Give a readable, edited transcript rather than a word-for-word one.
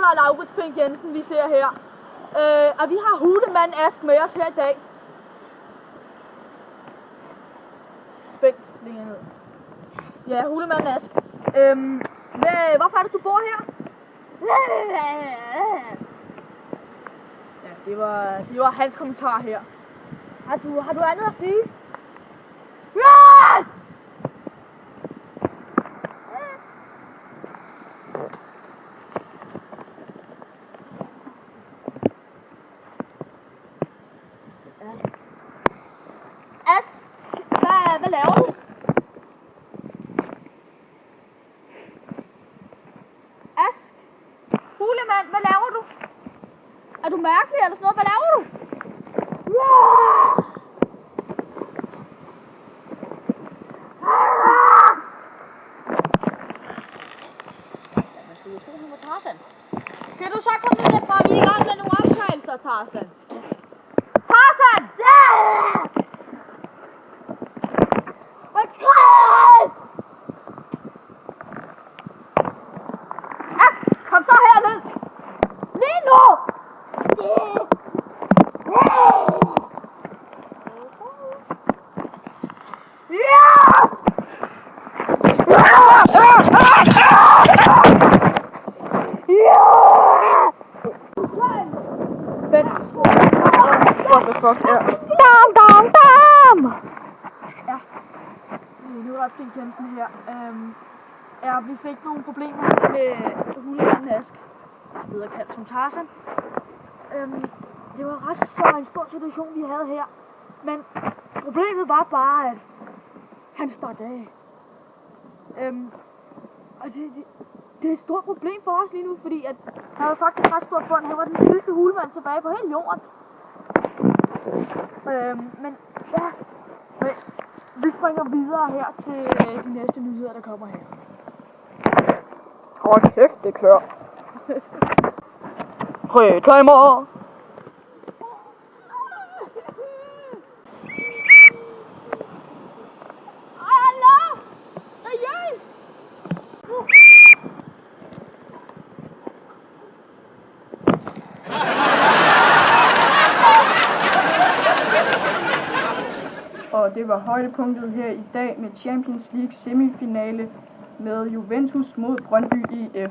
Nikolaj Laurits Fink Jensen, vi ser her. Og vi har Hulemanden Ask med os her i dag. Vent, længere ned. Ja, Hulemanden Ask. Hvorfor er det, du bor her? Ja, det var hans kommentar her. Har du andet at sige? Ja! Ask, hvad laver du? Ask, Hulemand, hvad laver du? Er du mærkelig eller sådan noget? Hvad laver du? Tarzan. Kan du så komme ned derfra? Vi er i gang med nogle optagelser, Tarzan. Tarzan! Ask, kom så herned! Lige nu! What the fuck, ja. Dam! Ja, Nikolaj Fink Jensen her. Vi fik nogle problemer med Hulemanden Ask, bedre kaldt som Tarzan. Det var ret så en stor situation, vi havde her. Men problemet var bare, at han stak af. Og det er et stort problem for os lige nu, fordi at han var faktisk ret stor fund. Han var den sidste hulemand tilbage på hele jorden. Men ja, vi springer videre her til de næste nyheder, der kommer her. Hold kæft, det klør. Reklamer! Hallo! Seriøst! Og det var højdepunktet her i dag med Champions League semifinale med Juventus mod Brøndby IF.